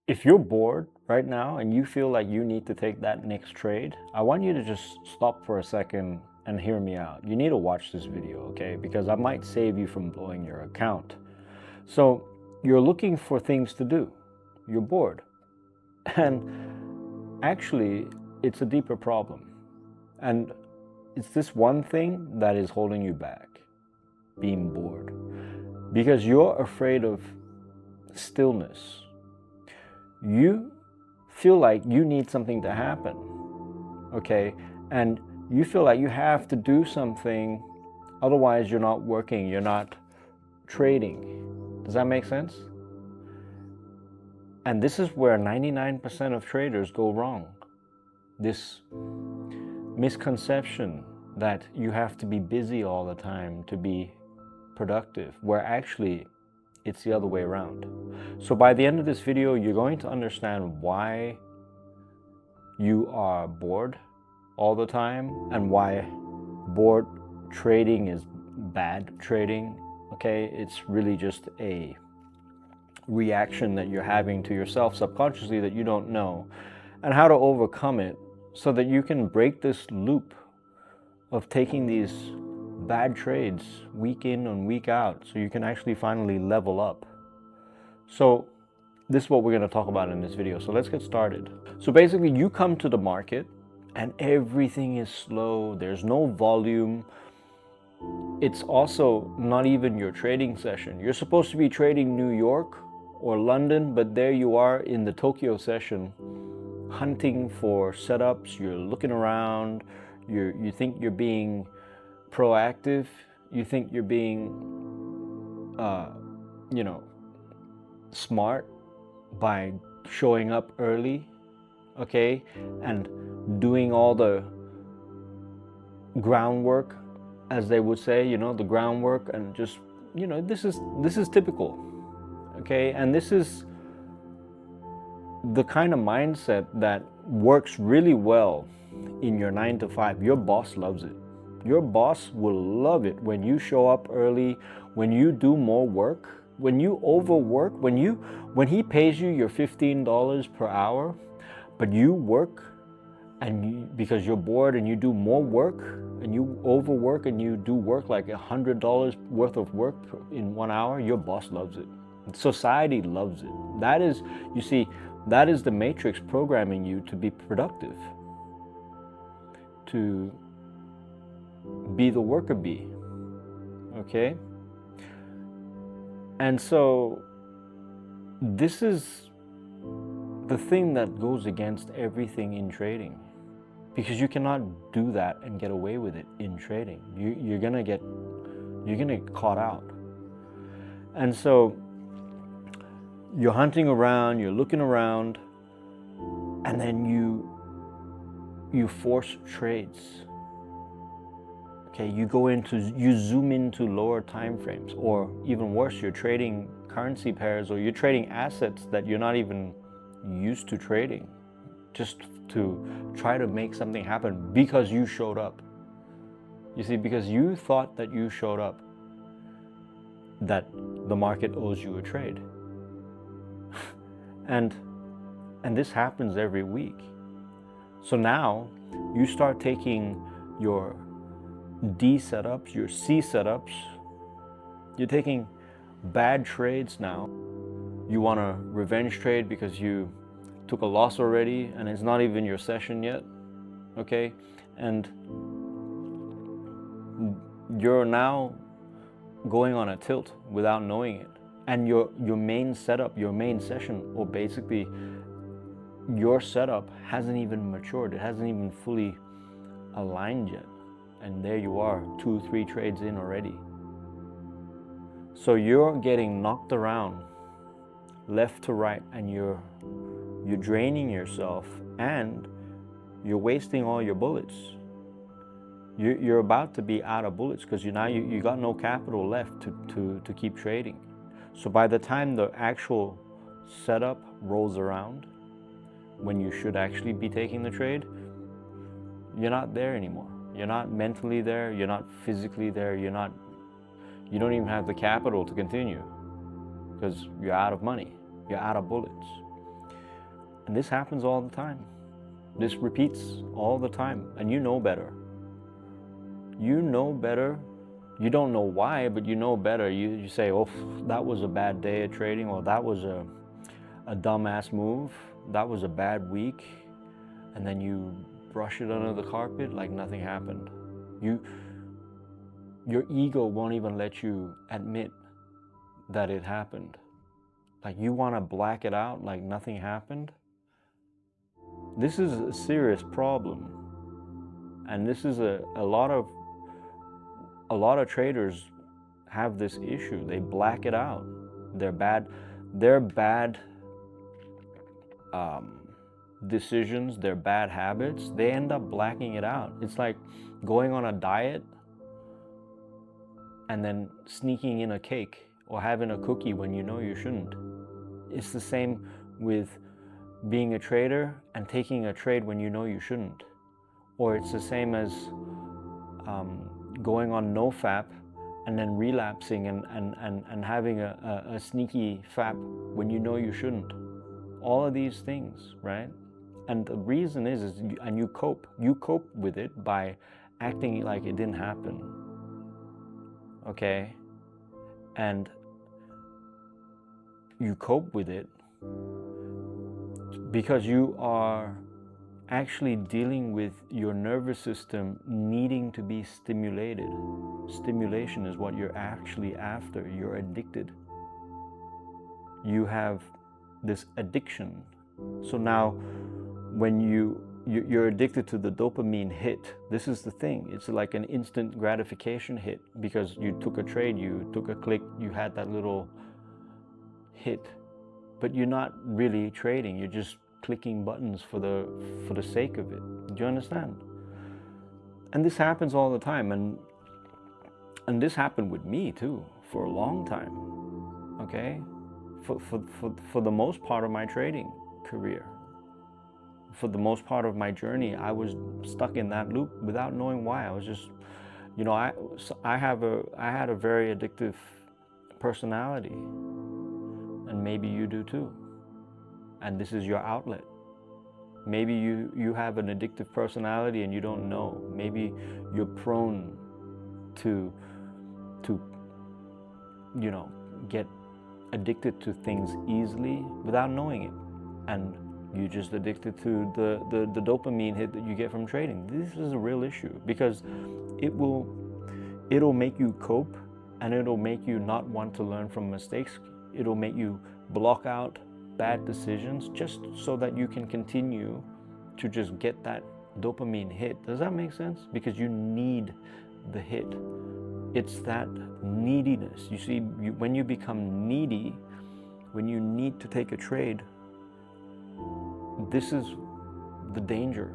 If you're bored right now and you feel like you need to take that next trade, I want you to just stop for a second and hear me out. You need to watch this video, okay? Because I might save you from blowing your account. So you're looking for things to do. You're bored. And actually, it's a deeper problem. And it's this one thing that is holding you back, being bored. Because you're afraid of stillness. You feel like you need something to happen, okay? And you feel like you have to do something, otherwise you're not working, you're not trading. Does that make sense? And this is where 99% of traders go wrong. This misconception that you have to be busy all the time to be productive, where actually it's the other way around. So by the end of this video, you're going to understand why you are bored all the time and why bored trading is bad trading, okay? It's really just a reaction that you're having to yourself subconsciously that you don't know, and how to overcome it so that you can break this loop of taking these bad trades week in and week out so you can actually finally level up. So this is what we're going to talk about in this video. So let's get started. So basically you come to the market and everything is slow. There's no volume. It's also not even your trading session. You're supposed to be trading New York or London, but there you are in the Tokyo session hunting for setups. You're looking around. You think you're being proactive, you think you're being, smart by showing up early, okay, and doing all the groundwork, as they would say, the groundwork, and just, this is typical, okay, and this is the kind of mindset that works really well in your 9 to 5. Your boss loves it. Your boss will love it when you show up early, when you do more work, when you overwork, when he pays you your $15 per hour, but you work because you're bored and you do more work and you overwork and you do work like $100 worth of work in 1 hour, your boss loves it. Society loves it. That is, you see, that is the matrix programming you to be productive, to be the worker bee, okay? And so this is the thing that goes against everything in trading, because you cannot do that and get away with it in trading. You're gonna get caught out. And so you're hunting around, you're looking around, and then you force trades. Okay, you zoom into lower time frames, or even worse, you're trading currency pairs, or you're trading assets that you're not even used to trading, just to try to make something happen because you showed up. You see, because you thought that you showed up, that the market owes you a trade. and this happens every week. So now you start taking your D setups, your C setups, you're taking bad trades now. You want a revenge trade because you took a loss already and it's not even your session yet, okay? And you're now going on a tilt without knowing it. And your main setup, your main session, or basically your setup hasn't even matured. It hasn't even fully aligned yet. And there you are, 2-3 trades in already. So you're getting knocked around left to right, and you're draining yourself, and you're wasting all your bullets. You're about to be out of bullets because you got no capital left to keep trading. So by the time the actual setup rolls around, when you should actually be taking the trade, you're not there anymore. You're not mentally there, you're not physically there, you don't even have the capital to continue because you're out of money, you're out of bullets. And this happens all the time. This repeats all the time, and you know better. You know better. You don't know why, but you know better. You say, oh, that was a bad day of trading, or that was a dumbass move, that was a bad week, and then you brush it under the carpet like nothing happened. Your ego won't even let you admit that it happened. Like, you want to black it out like nothing happened. This is a serious problem, and this is a lot of traders have this issue. They black it out. Their bad decisions, their bad habits, they end up blacking it out. It's like going on a diet and then sneaking in a cake or having a cookie when you know you shouldn't. It's the same with being a trader and taking a trade when you know you shouldn't. Or it's the same as going on NoFap and then relapsing and having a sneaky fap when you know you shouldn't. All of these things, right? And the reason is you cope with it by acting like it didn't happen, okay? And you cope with it because you are actually dealing with your nervous system needing to be stimulated. Stimulation is what you're actually after. You're addicted. You have this addiction. So now when you're addicted to the dopamine hit, this is the thing. It's like an instant gratification hit because you took a trade, you took a click, you had that little hit, but you're not really trading. You're just clicking buttons for the sake of it. Do you understand? And this happens all the time, and this happened with me too for a long time. Okay, for the most part of my trading career, for the most part of my journey, I was stuck in that loop without knowing why. I was just, I had a very addictive personality, and maybe you do too. And this is your outlet. Maybe you have an addictive personality and you don't know. Maybe you're prone to get addicted to things easily without knowing it. And you're just addicted to the dopamine hit that you get from trading. This is a real issue because it'll make you cope, and it'll make you not want to learn from mistakes. It'll make you block out bad decisions just so that you can continue to just get that dopamine hit. Does that make sense? Because you need the hit. It's that neediness. You see, when you become needy, when you need to take a trade, this is the danger,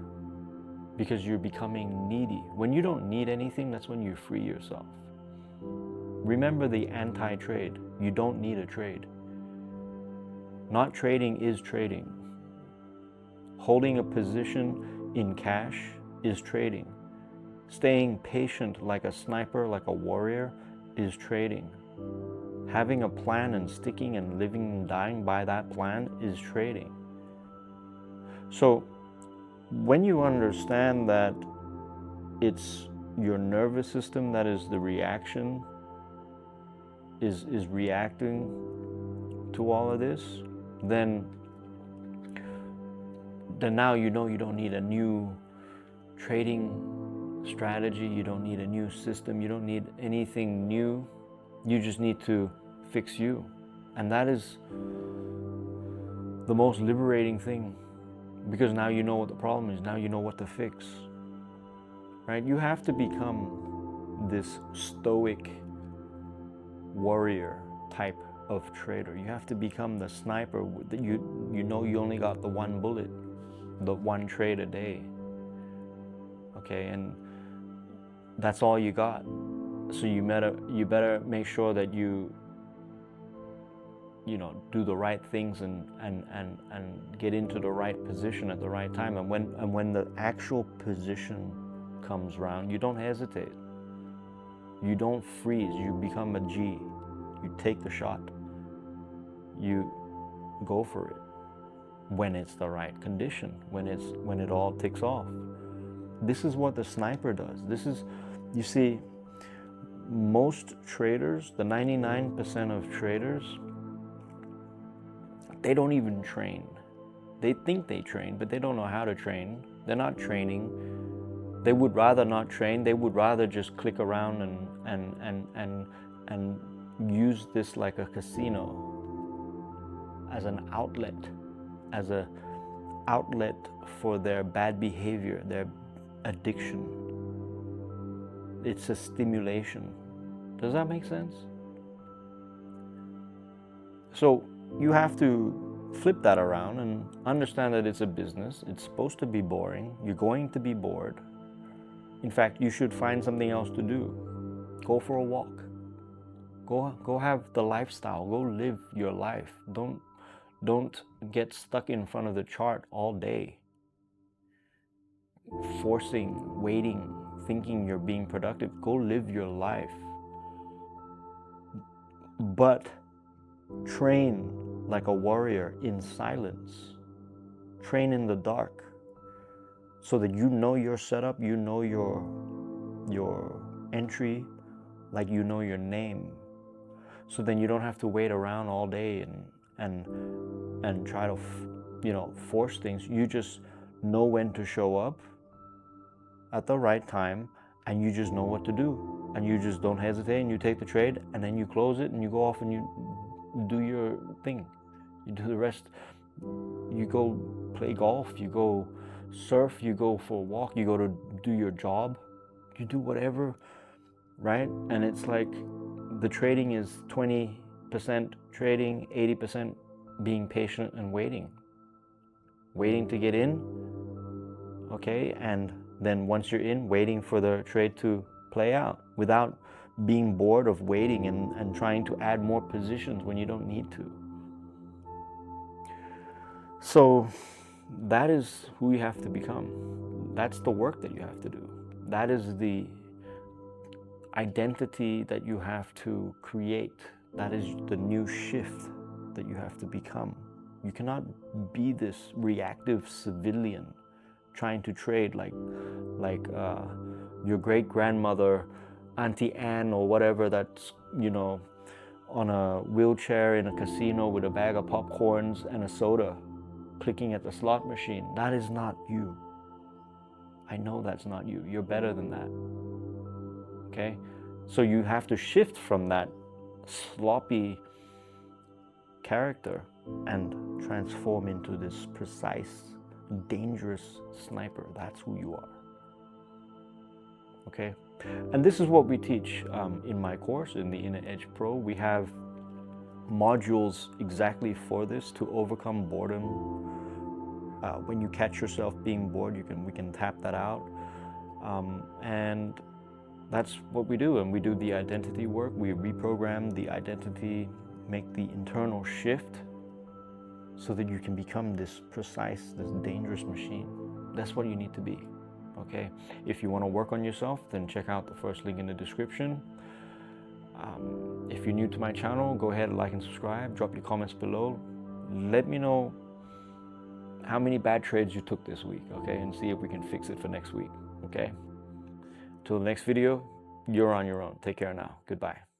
because you're becoming needy. When you don't need anything, that's when you free yourself. Remember the anti-trade. You don't need a trade. Not trading is trading. Holding a position in cash is trading. Staying patient like a sniper, like a warrior, is trading. Having a plan and sticking and living and dying by that plan is trading. So when you understand that it's your nervous system that is the reaction, is reacting to all of this, then now you know you don't need a new trading strategy, you don't need a new system, you don't need anything new. You just need to fix you. And that is the most liberating thing, because now you know what the problem is, now you know what to fix. Right? You have to become this stoic warrior type of trader. You have to become the sniper that you know you only got the one bullet, the one trade a day. Okay, and that's all you got. So you better make sure that you do the right things and get into the right position at the right time. And when the actual position comes around, you don't hesitate. You don't freeze. You become a G. You take the shot. You go for it. when it's the right condition, when it all ticks off. This is what the sniper does. This is, you see, most traders, the 99% of traders, they don't even train. They think they train, but they don't know how to train. They're not training. They would rather not train. They would rather just click around and use this like a casino, as an outlet, for their bad behavior, their addiction. It's a stimulation. Does that make sense? So you have to flip that around and understand that it's a business. It's supposed to be boring. You're going to be bored. In fact, you should find something else to do. Go for a walk. Go have the lifestyle. Go live your life. Don't get stuck in front of the chart all day, forcing, waiting, thinking you're being productive. Go live your life. But train like a warrior in silence. Train in the dark, so that you know your setup, you know your entry, like you know your name. So then you don't have to wait around all day and try to force things. You just know when to show up at the right time, and you just know what to do, and you just don't hesitate, and you take the trade, and then you close it, and you go off and you do your thing. You do the rest. You go play golf, you go surf, you go for a walk, you go to do your job, you do whatever, right? And it's like the trading is 20% trading, 80% being patient and waiting to get in, okay? And then once you're in, waiting for the trade to play out without being bored of waiting and trying to add more positions when you don't need to. So that is who you have to become. That's the work that you have to do. That is the identity that you have to create. That is the new shift that you have to become. You cannot be this reactive civilian trying to trade like your great-grandmother, Auntie Anne or whatever, that's, on a wheelchair in a casino with a bag of popcorns and a soda, clicking at the slot machine. That is not you. I know that's not you. You're better than that. Okay? So you have to shift from that sloppy character and transform into this precise, dangerous sniper. That's who you are. Okay? And this is what we teach in my course, in the Inner Edge Pro. We have modules exactly for this, to overcome boredom. When you catch yourself being bored, we can tap that out. And that's what we do. And we do the identity work. We reprogram the identity, make the internal shift so that you can become this precise, this dangerous machine. That's what you need to be. Okay? If you want to work on yourself, then check out the first link in the description. If you're new to my channel, go ahead and like and subscribe. Drop your comments below. Let me know how many bad trades you took this week, okay? And see if we can fix it for next week, okay? Till the next video, you're on your own. Take care now. Goodbye.